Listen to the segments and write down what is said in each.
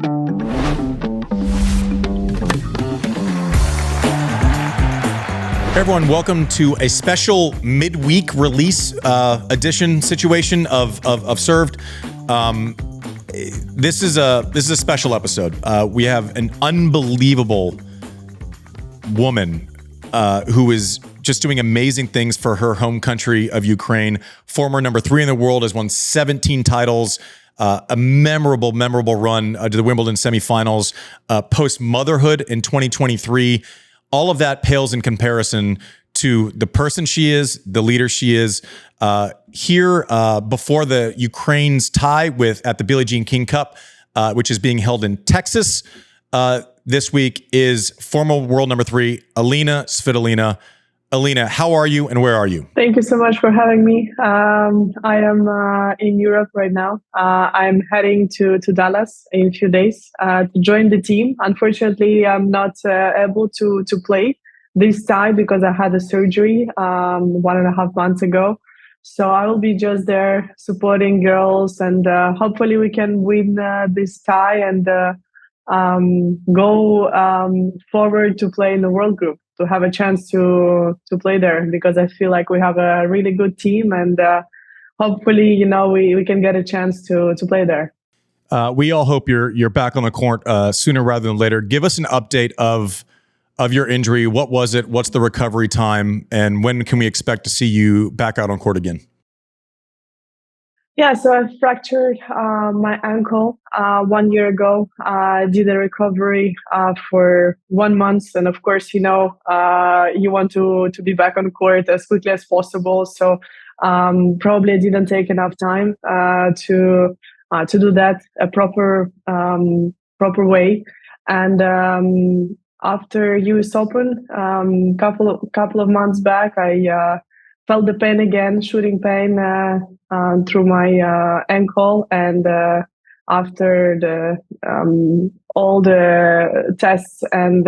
Hey everyone, welcome to a special midweek release edition situation of Served. This is a special episode. We have an unbelievable woman who is just doing amazing things for her home country of Ukraine. Former number 3 in the world, has won 17 titles. A memorable run to the Wimbledon semifinals. Post motherhood in 2023. All of that pales in comparison to the person she is, the leader she is. Here before the Ukraine's tie at the BJK Cup, which is being held in Texas this week, is former world number 3, Elina Svitolina. Elina, how are you and where are you? Thank you so much for having me. I am in Europe right now. I'm heading to Dallas in a few days to join the team. Unfortunately, I'm not able to play this time because I had a surgery 1.5 months ago. So I will be just there supporting girls, and hopefully we can win this tie and go forward to play in the World Group, to have a chance to play there, because I feel like we have a really good team, and hopefully, we can get a chance to play there. We all hope you're back on the court sooner rather than later. Give us an update of your injury. What was it? What's the recovery time? And when can we expect to see you back out on court again? Yeah, so I fractured my ankle 1 year ago. I did a recovery for 1 month. And of course, you want to be back on court as quickly as possible. So probably I didn't take enough time to do that a proper way. And after US Open, couple of months back, I felt the pain again, shooting pain through my ankle, and after all the tests and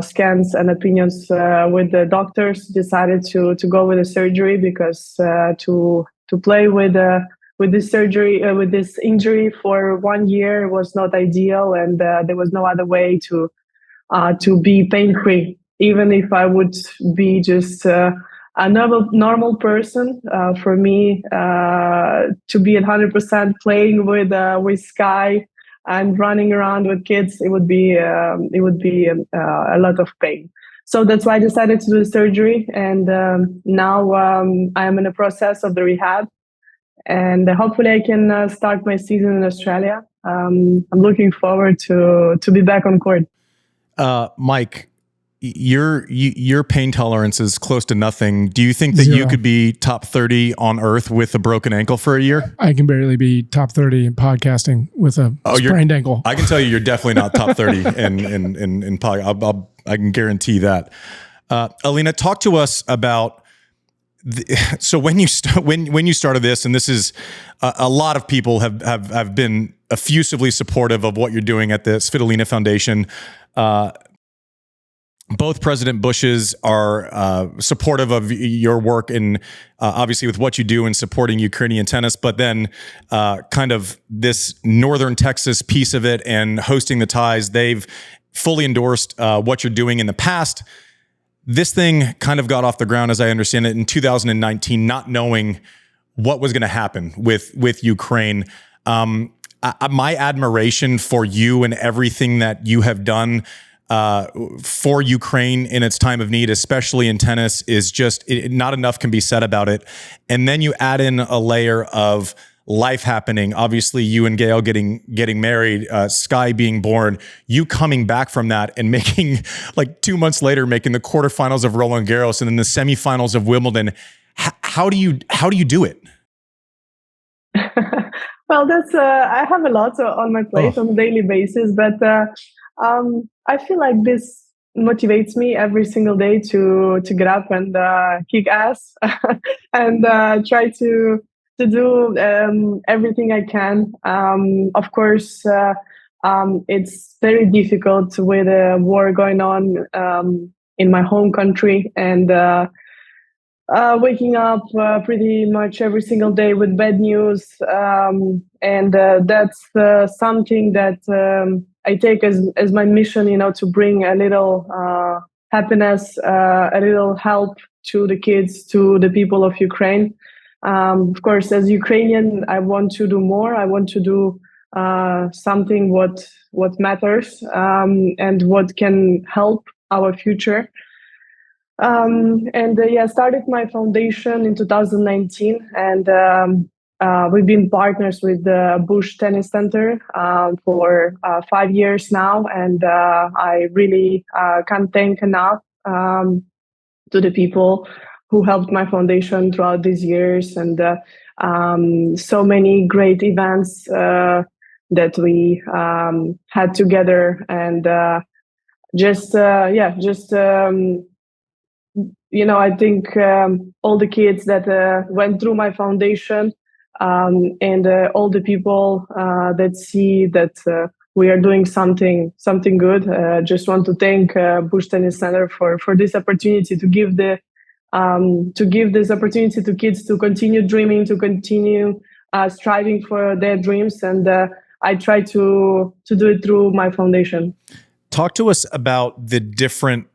scans and opinions with the doctors, decided to go with the surgery, because to play with this surgery with this injury for 1 year was not ideal, and there was no other way to be pain free, even if I would be just a normal person. For me, to be at 100% playing with Sky and running around with kids, it would be a lot of pain. So that's why I decided to do the surgery, and now I am in the process of the rehab, and hopefully I can start my season in Australia. I'm looking forward to be back on court. Mike, your pain tolerance is close to nothing. Do you think that 0. you could be top 30 on earth with a broken ankle for a year? I can barely be top 30 in podcasting with a sprained ankle. I can tell you, you're definitely not top 30 in pod. I can guarantee that. Elina, talk to us about. So when you started this, and this is a lot of people have been effusively supportive of what you're doing at the Svitolina Foundation. Both President Bushes are supportive of your work, and obviously with what you do in supporting Ukrainian tennis, but then kind of this Northern Texas piece of it and hosting the ties, they've fully endorsed what you're doing in the past. This thing kind of got off the ground, as I understand it, in 2019, not knowing what was going to happen with Ukraine. My admiration for you and everything that you have done for Ukraine in its time of need, especially in tennis, is just not enough can be said about it. And then you add in a layer of life happening. Obviously, you and Gail getting married, Sky being born, you coming back from that and making, like 2 months later, making the quarterfinals of Roland Garros and then the semifinals of Wimbledon. How do you do it? Well, that's I have a lot on my plate on a daily basis, but I feel like this motivates me every single day to get up and kick ass and try to do everything I can. Of course, it's very difficult with a war going on in my home country, and waking up pretty much every single day with bad news, and that's something that I take as my mission, to bring a little happiness, a little help to the kids, to the people of Ukraine. Of course, as Ukrainian, I want to do more. I want to do something what matters, and what can help our future. Started my foundation in 2019, and we've been partners with the Bush Tennis Center for 5 years now, and I really can't thank enough to the people who helped my foundation throughout these years, and so many great events that we had together, and I think all the kids that went through my foundation, and all the people that see that we are doing something good. Just want to thank Bush Tennis Center for this opportunity to give this opportunity to kids to continue dreaming, to continue striving for their dreams, and I try to do it through my foundation. Talk to us about the different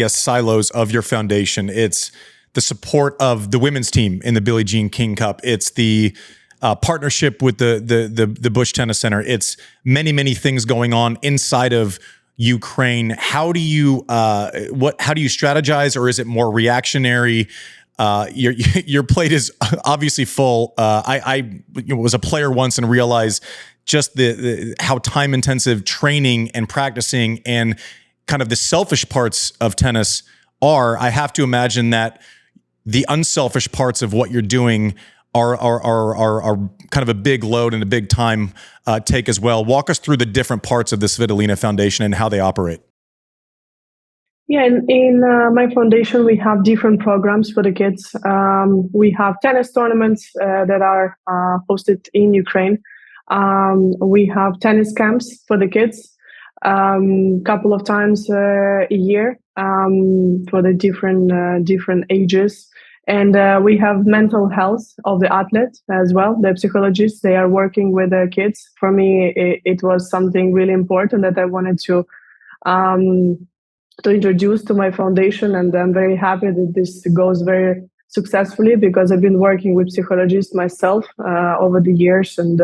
silos of your foundation. It's the support of the women's team in the Billie Jean King Cup. It's the partnership with the Bush Tennis Center. It's many things going on inside of Ukraine. How do you strategize, or is it more reactionary? Your plate is obviously full. I was a player once and realized just how time intensive training and practicing and kind of the selfish parts of tennis are. I have to imagine that the unselfish parts of what you're doing are kind of a big load and a big time take as well. Walk us through the different parts of the Svitolina Foundation and how they operate. Yeah, in my foundation, we have different programs for the kids. We have tennis tournaments that are hosted in Ukraine. We have tennis camps for the kids. Couple of times a year for the different ages, and we have mental health of the athlete as well. The psychologists, they are working with the kids. For me, it was something really important that I wanted to introduce to my foundation, and I'm very happy that this goes very successfully, because I've been working with psychologists myself over the years, and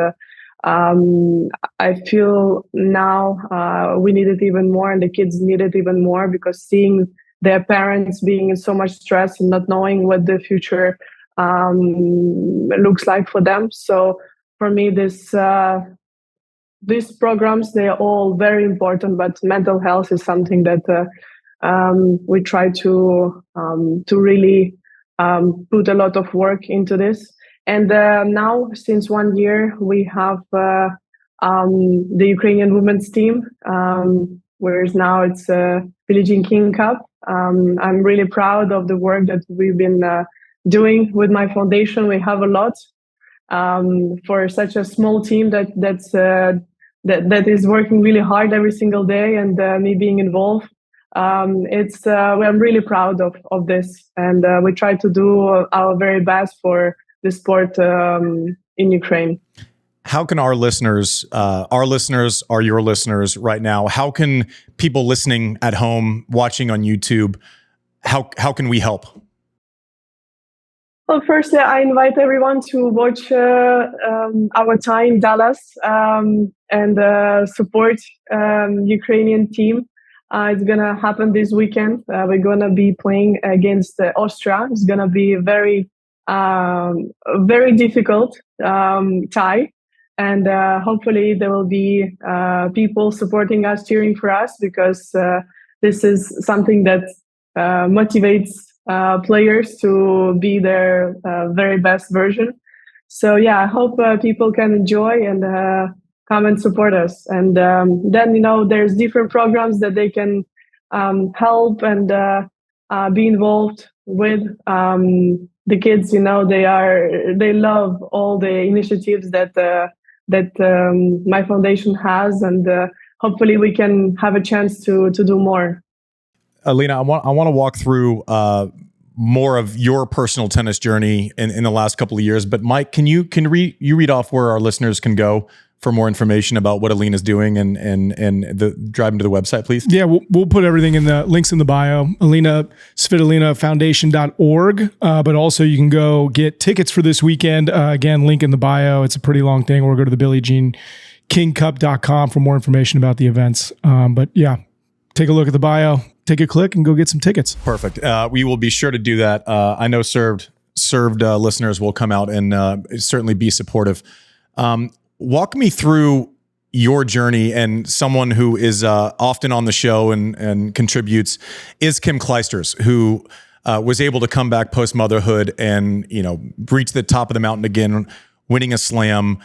I feel now we need it even more, and the kids need it even more, because seeing their parents being in so much stress and not knowing what the future looks like for them. So for me, these programs, they are all very important, but mental health is something that we try to really put a lot of work into this. And now, since 1 year, we have the Ukrainian women's team, whereas now it's Billie Jean King Cup. I'm really proud of the work that we've been doing with my foundation. We have a lot for such a small team that is working really hard every single day, and me being involved. I'm really proud of this, and we try to do our very best for the sport in Ukraine. How can our listeners are your listeners right now? How can people listening at home, watching on YouTube, how can we help? Well, first, I invite everyone to watch our tie in Dallas and support Ukrainian team. It's going to happen this weekend. We're going to be playing against Austria. It's going to be a very difficult tie. And hopefully there will be people supporting us, cheering for us, because this is something that motivates players to be their very best version. So yeah, I hope people can enjoy and come and support us. And then, there's different programs that they can help and be involved with. The kids, they love all the initiatives that my foundation has, and hopefully we can have a chance to do more. Elina, I want to walk through more of your personal tennis journey in the last couple of years. But Mike, can you read off where our listeners can go for more information about what Elina's doing and drive them to the website, please? Yeah, we'll put everything in the links in the bio. Elina Svitolina Foundation.org. But also you can go get tickets for this weekend. Again, link in the bio. It's a pretty long thing. Or go to the BillieJeanKingCup.com for more information about the events. But yeah, take a look at the bio, take a click, and go get some tickets. Perfect. We will be sure to do that. I know served listeners will come out and certainly be supportive. Walk me through your journey, and someone who is often on the show and contributes is Kim Clijsters, who was able to come back post-motherhood and, reach the top of the mountain again, winning a slam.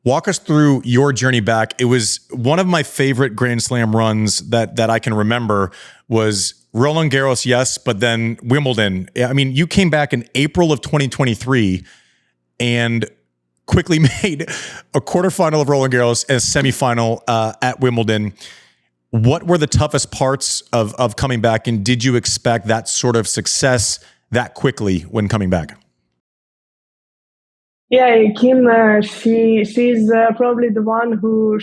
Walk us through your journey back. It was one of my favorite Grand Slam runs that I can remember was Roland Garros, yes, but then Wimbledon. I mean, you came back in April of 2023 and quickly made a quarterfinal of Roland Garros and a semifinal at Wimbledon. What were the toughest parts of coming back, and did you expect that sort of success that quickly when coming back? Yeah, Kim, she's probably the one who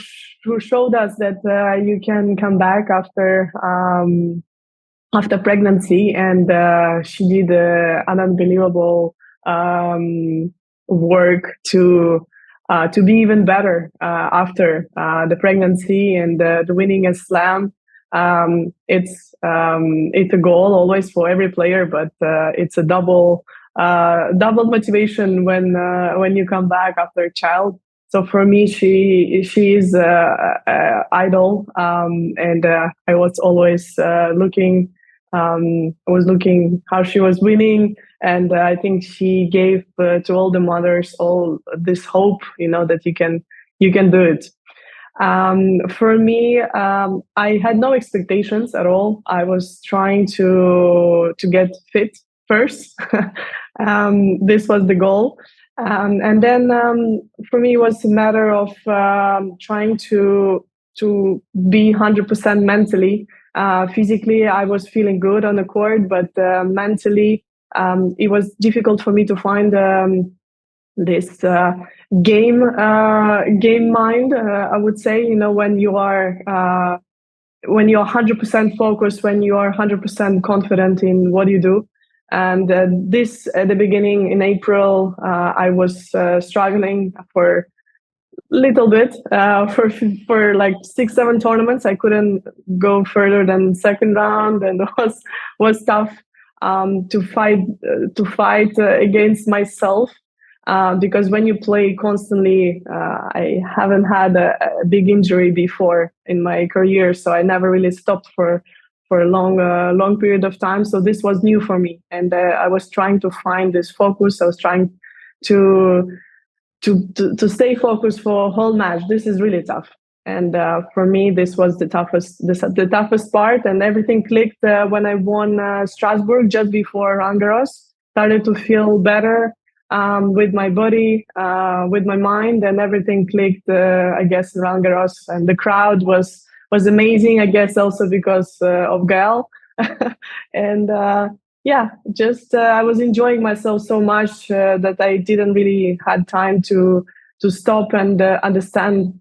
showed us that you can come back after pregnancy, and she did an unbelievable work to be even better after the pregnancy and the winning a slam. It's a goal always for every player, but it's a double motivation when you come back after a child. So for me, she is idol, and I was always looking how she was winning, and I think she gave to all the mothers all this hope, that you can do it. For me, I had no expectations at all. I was trying to get fit first. This was the goal. And then for me, it was a matter of trying to be 100% mentally. Physically, I was feeling good on the court, but mentally, it was difficult for me to find this game mind. I would say, when you are 100% focused, when you are 100% confident in what you do. And this, at the beginning in April, I was struggling for a little bit for like 6-7 tournaments. I couldn't go further than second round, and it was tough to fight against myself, because when you play constantly, I haven't had a big injury before in my career, so I never really stopped for a long period of time. So this was new for me, and I was trying to find this focus. I was trying to stay focused for a whole match. This is really tough, and for me, this was the toughest part. And everything clicked when I won Strasbourg just before Roland Garros. Started to feel better with my body, with my mind, and everything clicked. I guess Roland Garros, and the crowd was amazing, I guess, also because of Gael. And I was enjoying myself so much that I didn't really had time to stop and understand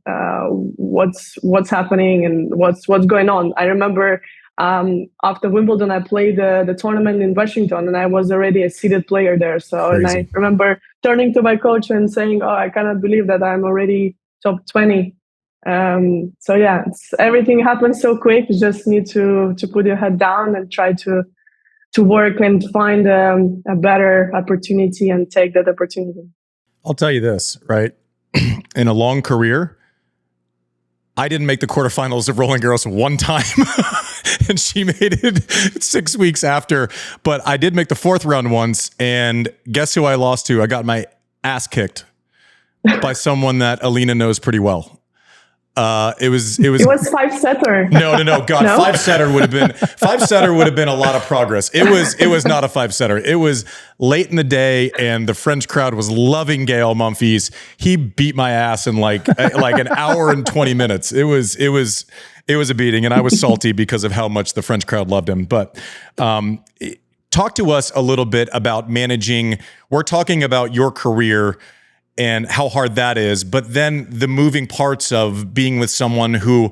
what's happening and what's going on. I remember after Wimbledon, I played the tournament in Washington, and I was already a seeded player there. So, and I remember turning to my coach and saying, "Oh, I cannot believe that I'm already top 20." So yeah, everything happens so quick. You just need to put your head down and try to work and find a better opportunity and take that opportunity. I'll tell you this, right? In a long career, I didn't make the quarterfinals of Roland Garros one time, and she made it 6 weeks after. But I did make the fourth round once, and guess who I lost to? I got my ass kicked by someone that Elina knows pretty well. It was 5-setter. No. God, no? 5-setter would have been a lot of progress. It was not a 5-setter. It was late in the day, and the French crowd was loving Gael Monfils. He beat my ass in like an hour and 20 minutes. It was a beating, and I was salty because of how much the French crowd loved him. But talk to us a little bit about managing. We're talking about your career and how hard that is, but then the moving parts of being with someone who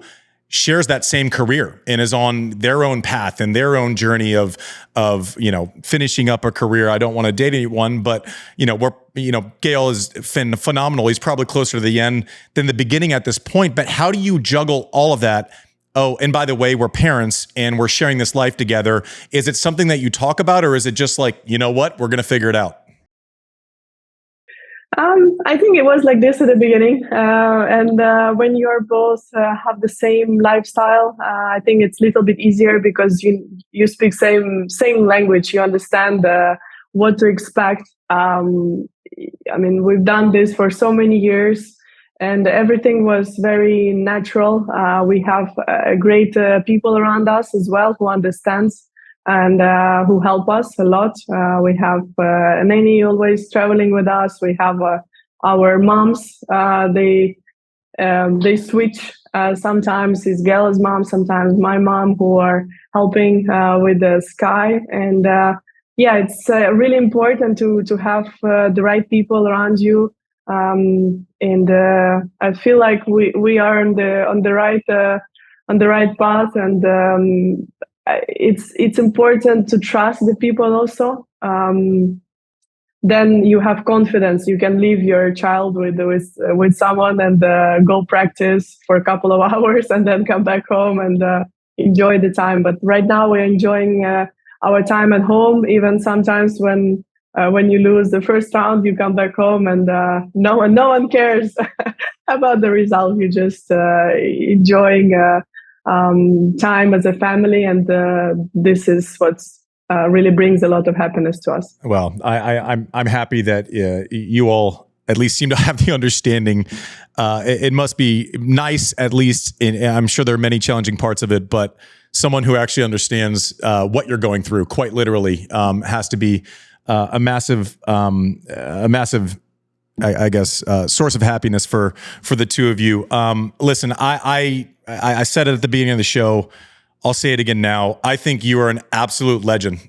shares that same career and is on their own path and their own journey of finishing up a career. I don't want to date anyone, but Gael is phenomenal. He's probably closer to the end than the beginning at this point. But how do you juggle all of that? Oh, and by the way, we're parents and we're sharing this life together. Is it something that you talk about, or is it just like, you know what, we're going to figure it out? I think it was like this at the beginning, and when you're both have the same lifestyle, I think it's a little bit easier because you speak same language. You understand what to expect. I mean, we've done this for so many years, and everything was very natural. We have great people around us as well who understands and who help us a lot. We have Nanny always traveling with us. We have our moms. They switch. Sometimes it's Gail's mom, sometimes my mom, who are helping with the Sky. And it's really important to have the right people around you. And I feel like we are on the right path, and it's important to trust the people also. Then you have confidence. You can leave your child with someone and go practice for a couple of hours and then come back home and enjoy the time. But right now we're enjoying our time at home. Even sometimes when you lose the first round, you come back home and no one cares about the result. You're just enjoying time as a family, and this is what's really brings a lot of happiness to us. Well, I'm happy that you all at least seem to have the understanding. It must be nice, at least. I'm sure there are many challenging parts of it, but someone who actually understands what you're going through, quite literally, has to be a massive. I guess source of happiness for the two of you. Listen, I said it at the beginning of the show. I'll say it again now. I think you are an absolute legend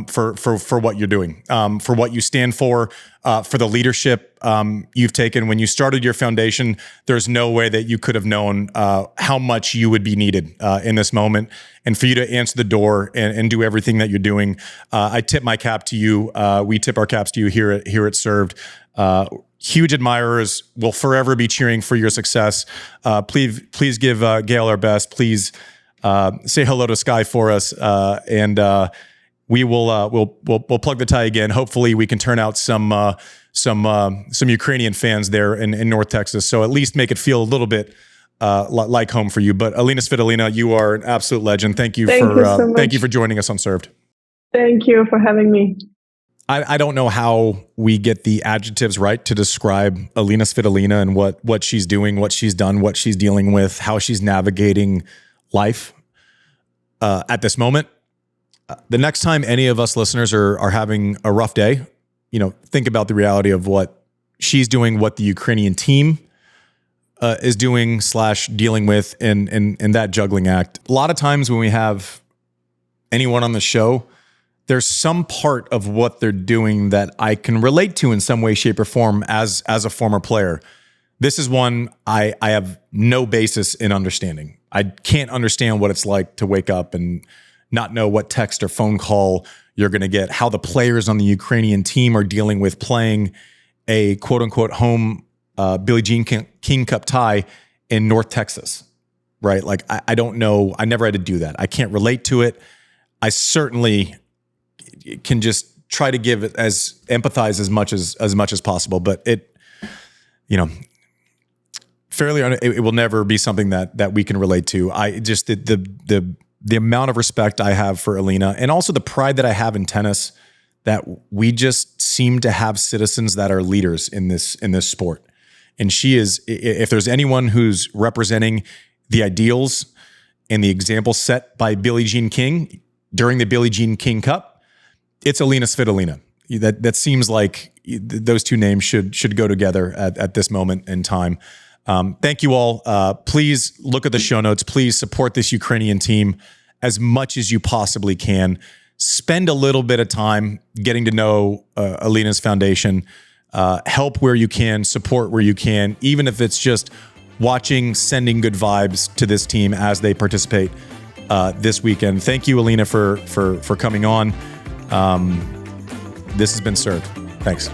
for what you're doing, for what you stand for the leadership you've taken. When you started your foundation, there's no way that you could have known how much you would be needed in this moment. And for you to answer the door and do everything that you're doing, I tip my cap to you. We tip our caps to you here at Served. Huge admirers, will forever be cheering for your success. Please give Gael our best. Please say hello to Sky for us, and we'll plug the tie again. Hopefully, we can turn out some Ukrainian fans there in North Texas. So at least make it feel a little bit like home for you. But Elina Svitolina, you are an absolute legend. Thank you for joining us on Served. Thank you for having me. I don't know how we get the adjectives right to describe Elina Svitolina and what she's doing, what she's done, what she's dealing with, how she's navigating life at this moment. The next time any of us listeners are having a rough day, think about the reality of what she's doing, what the Ukrainian team is doing / dealing with in that juggling act. A lot of times when we have anyone on the show, there's some part of what they're doing that I can relate to in some way, shape, or form as a former player. This is one I have no basis in understanding. I can't understand what it's like to wake up and not know what text or phone call you're going to get, how the players on the Ukrainian team are dealing with playing a quote-unquote home Billie Jean King Cup tie in North Texas, right? Like, I don't know. I never had to do that. I can't relate to it. I certainly can just try to empathize as much as possible, but it will never be something that we can relate to. I just the amount of respect I have for Elina, and also the pride that I have in tennis, that we just seem to have citizens that are leaders in this sport. And she is, if there's anyone who's representing the ideals and the example set by Billie Jean King during the Billie Jean King Cup, it's Elina Svitolina. That seems like those two names should go together at this moment in time. Thank you all. Please look at the show notes. Please support this Ukrainian team as much as you possibly can. spend a little bit of time getting to know Elina's foundation. Help where you can, support where you can, even if it's just watching, sending good vibes to this team as they participate this weekend. Thank you, Elina, for coming on. This has been served. Thanks.